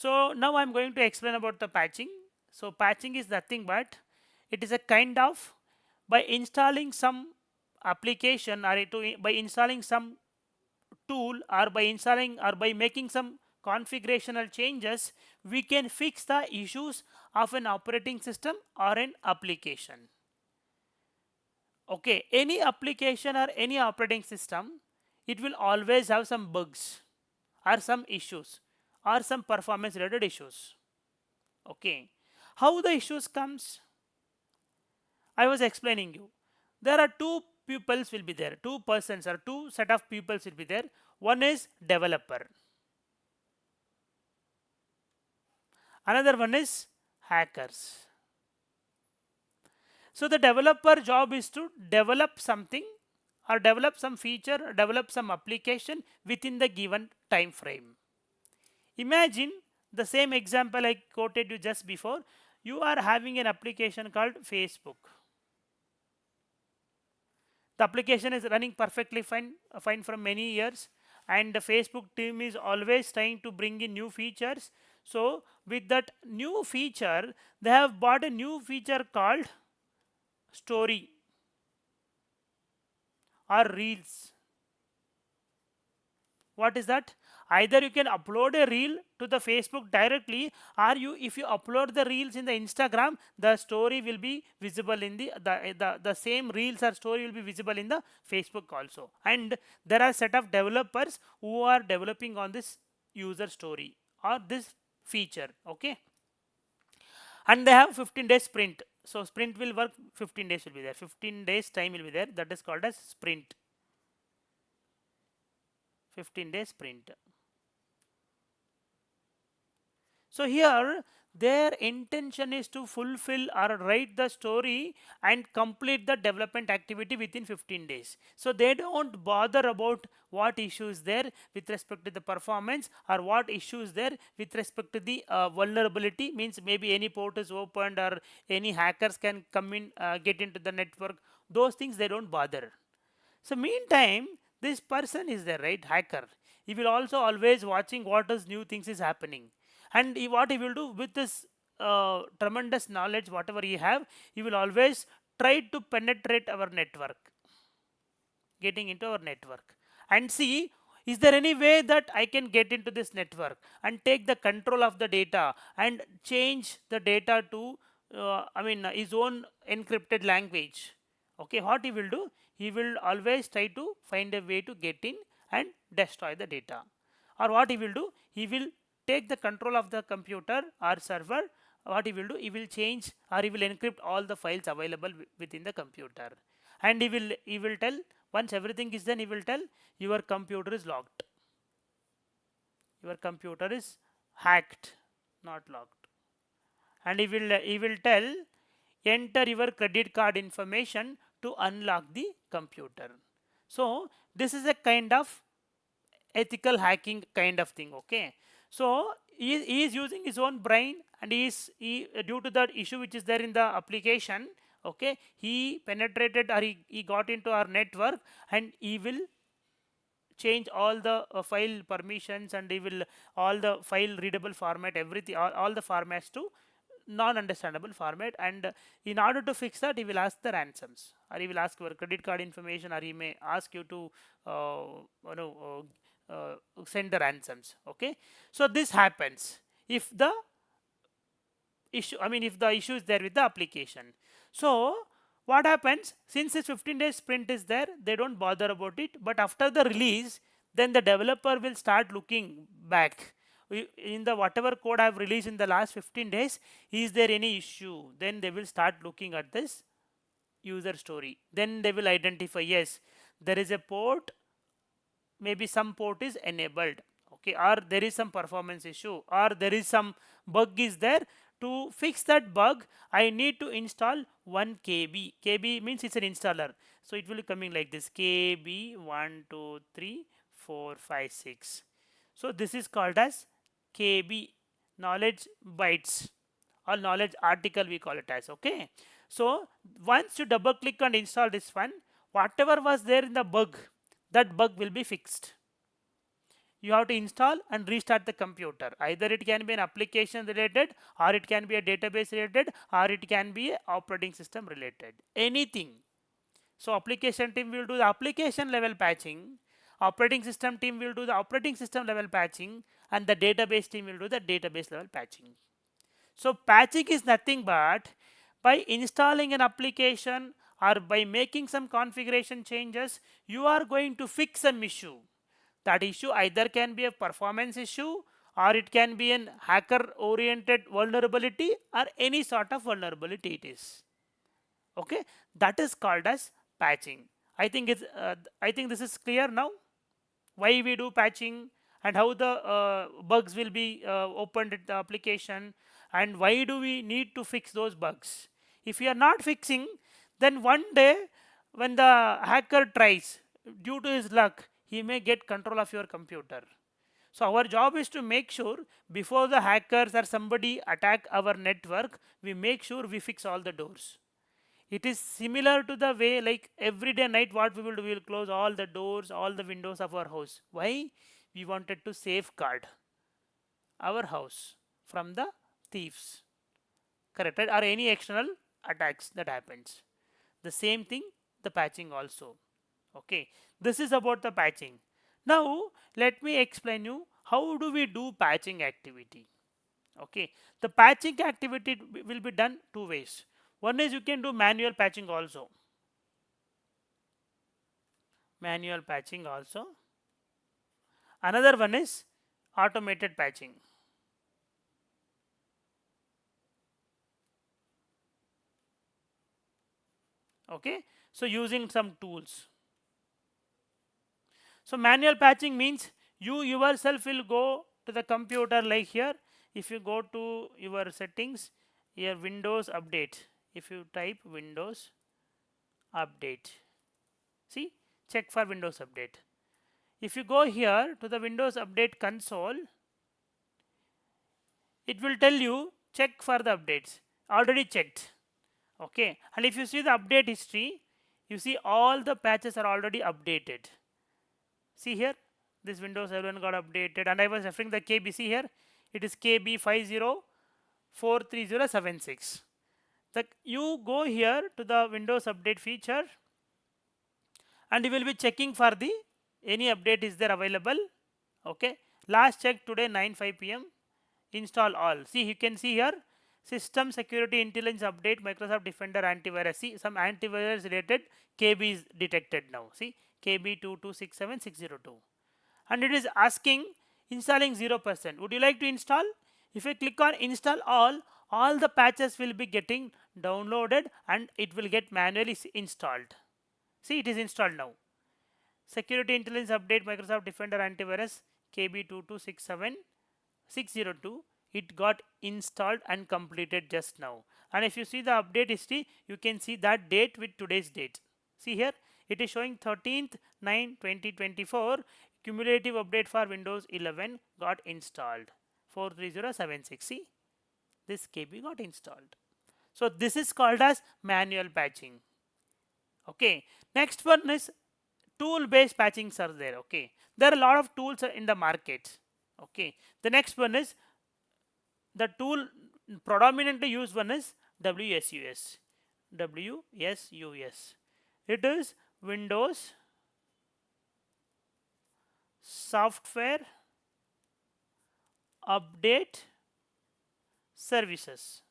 So now I'm going to explain about the patching. So patching is nothing but it is a kind of by installing some application or by installing some tool or by installing or by making some configurational changes, we can fix the issues of an operating system or an application. Okay, any application or any operating system, it will always have some bugs or some issues or some performance related issues. Okay, how the issues comes? I was explaining you. There are two pupils will be there, two persons or two set of pupils will be there. One is developer, another one is hackers. So the developer job is to develop something or develop some feature or develop some application within the given time frame. Imagine the same example I quoted you just before. You are having an application called Facebook. The application is running perfectly fine for many years, and the Facebook team is always trying to bring in new features. So with that new feature, they have bought a new feature called story or reels. What is that? Either you can upload a reel to the Facebook directly, or you if you upload the reels in the Instagram, the story will be visible in the same reels or story will be visible in the Facebook also. And there are set of developers who are developing on this user story or this feature. Okay, and they have 15 days sprint. So sprint will work, 15 days will be there, 15 days time will be there, that is called as sprint. 15 days sprint. So here their intention is to fulfill or write the story and complete the development activity within 15 days. So they don't bother about what issues there with respect to the performance or what issues there with respect to the vulnerability, means maybe any port is opened or any hackers can come in, get into the network. Those things they don't bother. So meantime, this person is the right hacker. He will also always watching what is new things is happening, and what he will do with this tremendous knowledge, whatever he have, he will always try to penetrate our network, getting into our network, and see is there any way that I can get into this network and take the control of the data and change the data to his own encrypted language. Okay, what he will do, he will always try to find a way to get in and destroy the data. Or what he will do, he will take the control of the computer or server. What he will do, he will change or he will encrypt all the files available within the computer, and he will tell, once everything is done, he will tell your computer is locked, your computer is hacked, not locked. And he will tell, enter your credit card information to unlock the computer. So this is a kind of ethical hacking kind of thing. Okay, so he is using his own brain, and due to that issue which is there in the application, okay, he penetrated or he got into our network, and he will change all the file permissions, and he will all the file readable format, everything, all the formats to non understandable format. And in order to fix that, he will ask the ransoms, or he will ask your credit card information, or he may ask you to uh, you know send the ransoms. Okay, so this happens if the if the issue is there with the application. So what happens, since this 15 days sprint is there, they don't bother about it, but after the release, then the developer will start looking back in the whatever code I have released in the last 15 days, is there any issue? Then they will start looking at this user story, then they will identify, yes, there is a port, maybe some port is enabled. Okay, or there is some performance issue, or there is some bug is there. To fix that bug, I need to install 1 kb. Kb means it's an installer, so it will be coming like this: kb 1 2 3 4 5 6. So this is called as kb, knowledge bytes, or knowledge article we call it as. Okay, so once you double click and install this one, whatever was there in the bug, that bug will be fixed. you have to install and restart the computer. Either it can be an application related, or it can be a database related, or it can be a operating system related, anything. So application team will do the application level patching, operating system team will do the operating system level patching, and the database team will do the database level patching. So patching is nothing but by installing an application or by making some configuration changes, you are going to fix some issue. That issue either can be a performance issue, or it can be an hacker oriented vulnerability, or any sort of vulnerability it is. Okay, that is called as patching. I think this is clear now, why we do patching, and how the bugs will be opened at the application, and why do we need to fix those bugs. If you are not fixing, then one day when the hacker tries, due to his luck, he may get control of your computer. So our job is to make sure before the hackers or somebody attack our network, we make sure we fix all the doors. It is similar to the way, like every day night, what we will do, we will close all the doors, all the windows of our house. Why? We wanted to safeguard our house from the thieves, correct? Right? Or any external attacks that happens. The same thing, the patching also. Okay, this is about the patching. Now let me explain you how do we do patching activity. Okay, the patching activity will be done two ways. One is you can do manual patching also. Manual patching also. Another one is automated patching. Okay, so using some tools. So manual patching means you yourself will go to the computer, like here. If you go to your settings, here Windows Update. If you type Windows Update, see, check for Windows Update. If you go here to the Windows Update console, it will tell you check for the updates. Already checked. Okay, and if you see the update history, you see all the patches are already updated. See here, this Windows 11 got updated, and I was referring the KB. See here, it is KB 50430076. You go here to the Windows Update feature, and you will be checking for the any update is there available. Okay, last check today 9:05 p.m. Install all. See, you can see here, system security intelligence update Microsoft Defender antivirus. See, some antivirus related KB is detected now. See, KB 2267602, and it is asking installing 0%. Would you like to install? If you click on install all the patches will be getting downloaded and it will get manually installed. See, it is installed now. Security intelligence update Microsoft Defender antivirus KB 2267602, it got installed and completed just now. And if you see the update history, you can see that date with today's date. See here, it is showing 13th 9 2024. Cumulative update for Windows 11 got installed 43076. See, this KB got installed. So this is called as manual patching. Okay, next one is tool based patchings are there. Okay, there are a lot of tools in the market. Okay, the next one is the tool predominantly used one is WSUS. WSUS. It is Windows Software Update Services.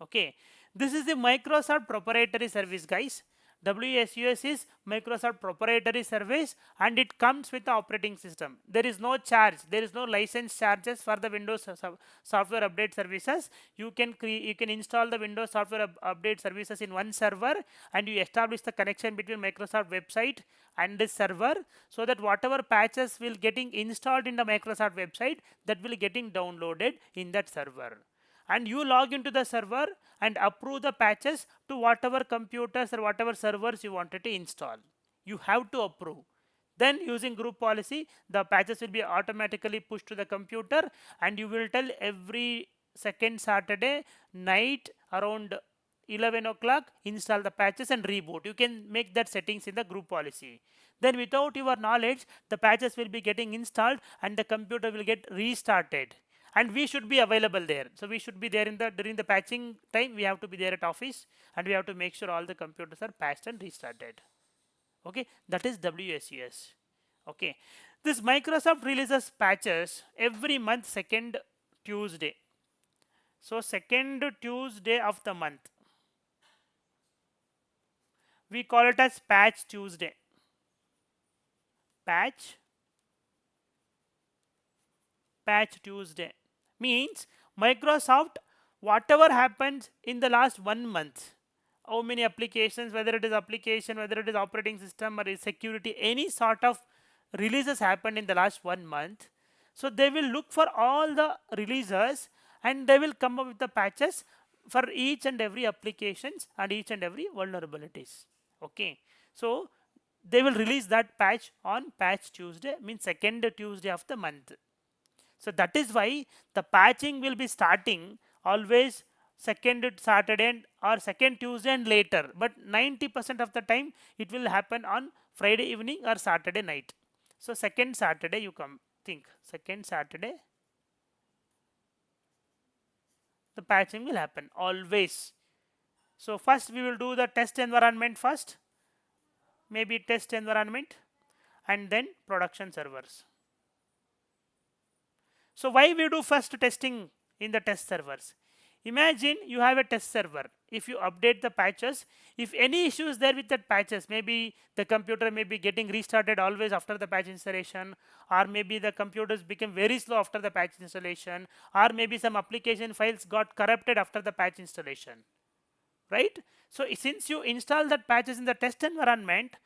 Okay, this is the Microsoft proprietary service, guys. WSUS is Microsoft proprietary service, and it comes with the operating system. There is no charge, there is no license charges for the Windows software update services. You can install the Windows software update services in one server, and you establish the connection between Microsoft website and this server, so that whatever patches will getting installed in the Microsoft website, that will getting downloaded in that server, and you log into the server and approve the patches to whatever computers or whatever servers you wanted to install. You have to approve. Then using group policy, the patches will be automatically pushed to the computer, and you will tell every second Saturday night around 11 o'clock, install the patches and reboot. You can make that settings in the group policy. Then without your knowledge, the patches will be getting installed and the computer will get restarted. And we should be available there. So we should be there in the during the patching time. We have to be there at office and we have to make sure all the computers are patched and restarted. Okay, that is WSUS. Okay, this Microsoft releases patches every month, second Tuesday. So second Tuesday of the month, we call it as Patch Tuesday. Patch Tuesday means Microsoft, whatever happens in the last 1 month, how many applications, whether it is application, whether it is operating system or is security, any sort of releases happened in the last 1 month. So they will look for all the releases and they will come up with the patches for each and every applications and each and every vulnerabilities. Okay, so they will release that patch on Patch Tuesday, means second Tuesday of the month. So that is why the patching will be starting always second Saturday or second Tuesday and later, but 90% of the time it will happen on Friday evening or Saturday night. So second Saturday, you come think second Saturday the patching will happen always. So first we will do the test environment first, maybe test environment, and then production servers. So why we do first testing in the test servers? Imagine you have a test server. If you update the patches, if any issue is there with that patches, maybe the computer may be getting restarted always after the patch installation, or maybe the computers become very slow after the patch installation, or maybe some application files got corrupted after the patch installation, right? So since you install that patches in the test environment,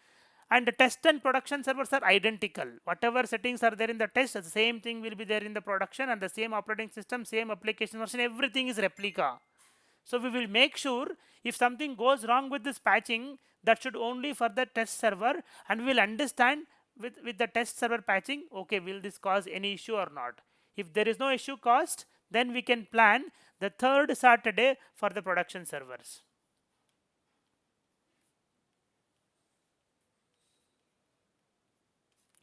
and the test and production servers are identical, whatever settings are there in the test, the same thing will be there in the production, and the same operating system, same application version, everything is replica. So we will make sure if something goes wrong with this patching, that should only for the test server, and we will understand with the test server patching, okay, will this cause any issue or not? If there is no issue caused, then we can plan the third Saturday for the production servers.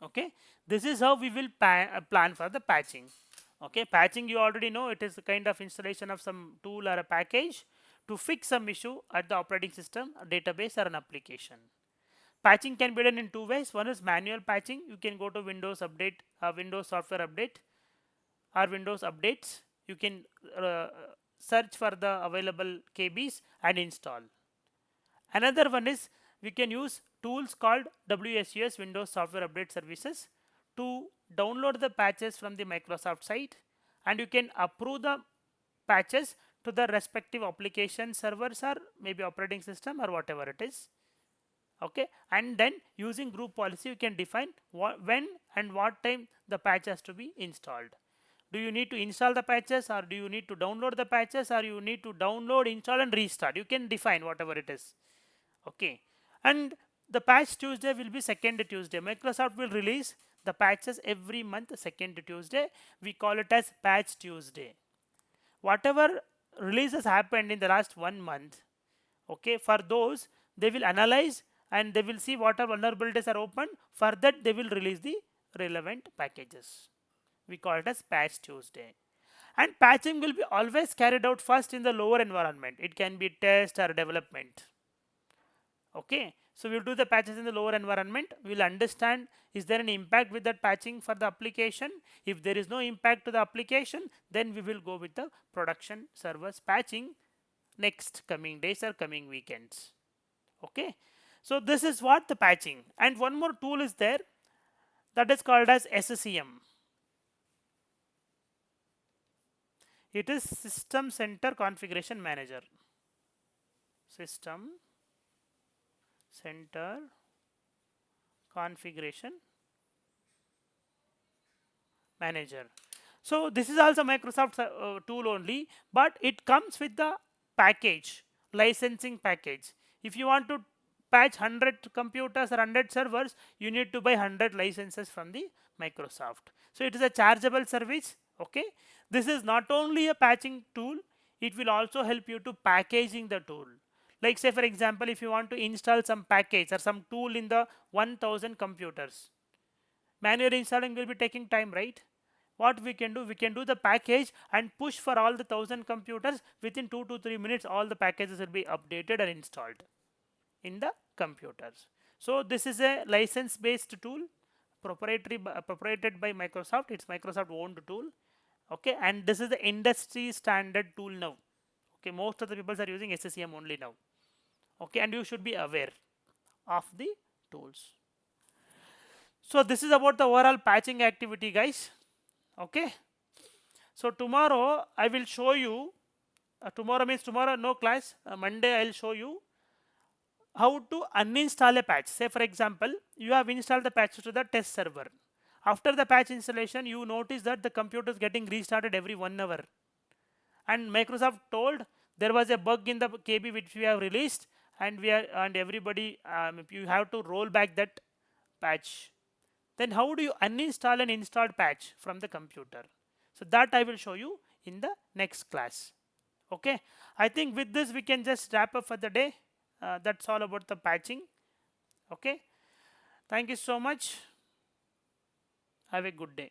Okay, this is how we will plan for the patching. Okay, patching, you already know, it is a kind of installation of some tool or a package to fix some issue at the operating system, a database, or an application. Patching can be done in two ways. One is manual patching. You can go to Windows Update, Windows Software Update, or Windows Updates. You can search for the available KBs and install. Another one is we can use tools called WSUS, Windows Software Update Services, to download the patches from the Microsoft site, and you can approve the patches to the respective application servers or maybe operating system or whatever it is. Okay, and then using group policy you can define when and what time the patch has to be installed. Do you need to install the patches, or do you need to download the patches, or you need to download, install and restart? You can define whatever it is. Okay, and the patch Tuesday will be second Tuesday. Microsoft will release the patches every month second Tuesday. We call it as Patch Tuesday. Whatever releases happened in the last 1 month, okay, for those they will analyze and they will see what are vulnerabilities are open. For that they will release the relevant packages. We call it as Patch Tuesday. And patching will be always carried out first in the lower environment. It can be test or development. Okay, so we'll do the patches in the lower environment. We'll understand is there an impact with that patching for the application. If there is no impact to the application, then we will go with the production servers patching next coming days or coming weekends. Okay, so this is what the patching. And one more tool is there that is called as SCM. It is System Center Configuration Manager. System Center Configuration Manager. So this is also Microsoft tool only, but it comes with the package, licensing package. If you want to patch 100 computers or 100 servers, you need to buy 100 licenses from the Microsoft. So it is a chargeable service. Okay, this is not only a patching tool, it will also help you to packaging the tool. Like say for example, if you want to install some package or some tool in the 1000 computers, manual installing will be taking time, right? What we can do, we can do the package and push for all the 1000 computers. Within 2 to 3 minutes all the packages will be updated and installed in the computers. So this is a license based tool, proprietary by Microsoft. It's Microsoft owned tool. Okay, and this is the industry standard tool now. Okay, most of the people are using SCCM only now. Okay, and you should be aware of the tools. So this is about the overall patching activity, guys. Okay, so tomorrow I will show you, tomorrow means tomorrow no class, Monday I'll show you how to uninstall a patch. Say for example, you have installed the patch to the test server. After the patch installation, you notice that the computer is getting restarted every 1 hour. And Microsoft told there was a bug in the KB which we have released, and everybody, you have to roll back that patch. Then how do you uninstall an installed patch from the computer? So that I will show you in the next class. Okay, I think with this we can just wrap up for the day. That's all about the patching. Okay, thank you so much. Have a good day.